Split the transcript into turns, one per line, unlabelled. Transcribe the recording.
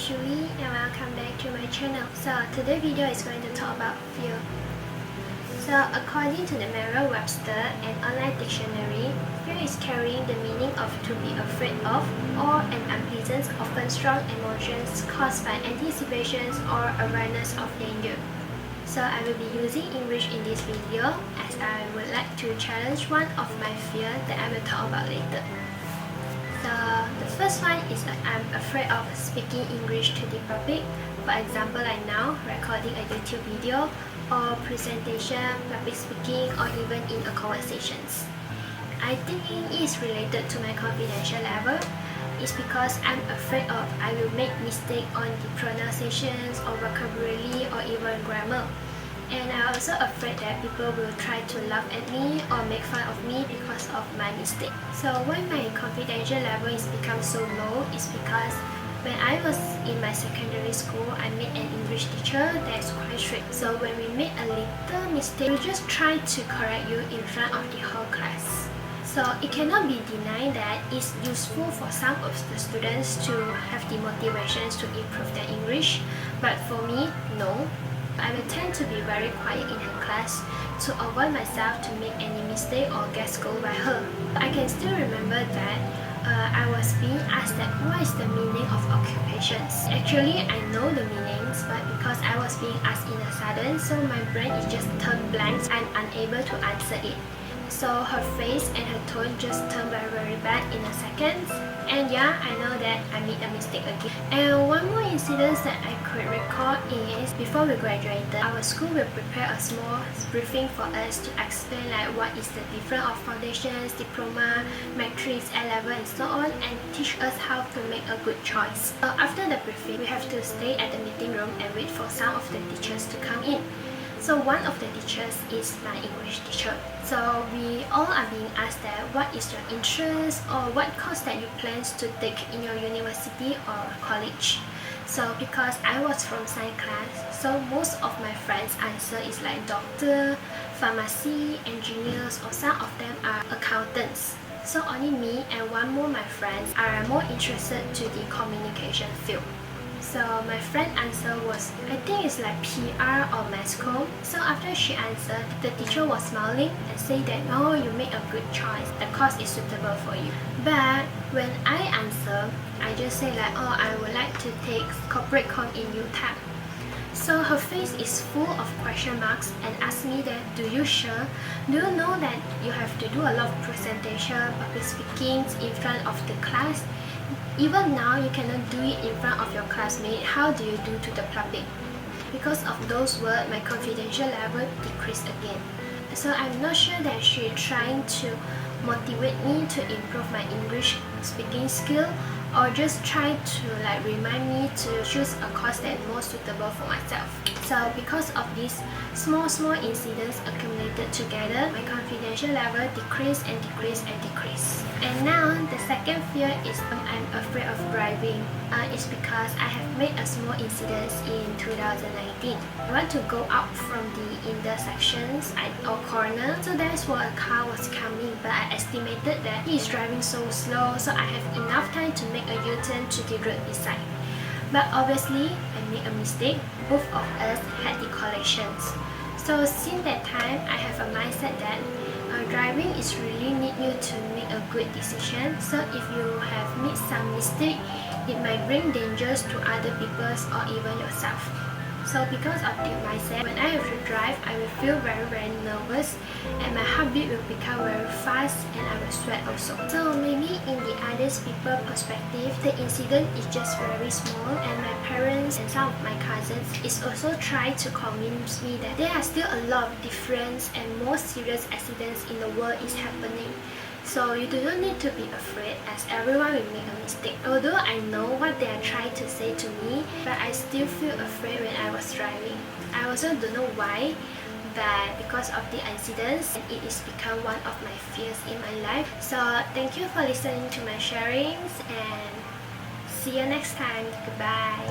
Shui and welcome back to my channel. So today's video is going to talk about fear. So according to the Merriam-Webster and online dictionary, fear is carrying the meaning of to be afraid of or an unpleasant, often strong emotions caused by anticipations or awareness of danger. So I will be using English in this video as I would like to challenge one of my fears that I will talk about later. So the first one is that I'm afraid of speaking English to the public. For example, like now, recording a YouTube video or presentation, public speaking, or even in a conversations. I think it is related to my confidential level. It's because I'm afraid of I will make mistake on the pronunciations or vocabulary or even grammar. And I'm also afraid that people will try to laugh at me or make fun of me because of my mistake. So why my confidential level is become so low is because when I was in my secondary school, I met an English teacher that is quite strict. So when we make a little mistake, we just try to correct you in front of the whole class. So it cannot be denied that it's useful for some of the students to have the motivations to improve their English, but for me, no. I will tend to be very quiet in her class to avoid myself to make any mistake or get scolded by her. I can still remember that I was being asked that what is the meaning of occupations. Actually, I know the meanings, but because I was being asked in a sudden, so my brain is just turned blank and unable to answer it. So her face and her tone just turned very bad in a second. And yeah, I know that I made a mistake again. And one more incident that I could recall is before we graduated, our school will prepare a small briefing for us to explain like what is the difference of foundations, diploma, matrix, A-level and so on, and teach us how to make a good choice. After the briefing, we have to stay at the meeting room and wait for some of the teachers to come in. So one of the teachers is my English teacher. So we all are being asked that what is your interest or what course that you plan to take in your university or college. So because I was from science class, so most of my friends' answer is like doctor, pharmacy, engineers, or some of them are accountants. So only me and one more my friends are more interested to the communication field. So my friend answer was, I think it's like PR or mass comm. So after she answered, the teacher was smiling and said that, oh, you made a good choice. The course is suitable for you. But when I answer, I just say like, oh, I would like to take corporate comm in UTAP. So her face is full of question marks and asked me that, do you sure? Do you know that you have to do a lot of presentation, public speaking in front of the class? Even now, you cannot do it in front of your classmate. How do you do to the public? Because of those words, my confidential level decreased again. So I'm not sure that she's trying to motivate me to improve my English speaking skill or just try to like remind me to choose a course that is more suitable for myself. So because of these small incidents accumulated together, my confidential level decreased and decreased and decreased. And now the second fear is I'm afraid of driving. It's because I have made a small incident in 2019. I want to go out from the intersections or corner, so that's where a car was coming, but I estimated that he is driving so slow, so I have enough time to make a U-turn to the road beside. But obviously, I made a mistake. Both of us had the collisions. So since that time, I have a mindset that driving is really need you to make a good decision. So if you have made some mistake, it might bring dangers to other people or even yourself. So because of the mindset, when I have to drive, I will feel very nervous and my heartbeat will become very fast and I will sweat also. So maybe in the other people's perspective, the incident is just very small and my parents and some of my cousins is also trying to convince me that there are still a lot of different and more serious accidents in the world is happening. So you do not need to be afraid as everyone will make a mistake. Although I know what they are trying to say to me, but I still feel afraid when I was driving. I also don't know why, but because of the incidents, it is become one of my fears in my life. So thank you for listening to my sharings and see you next time. Goodbye.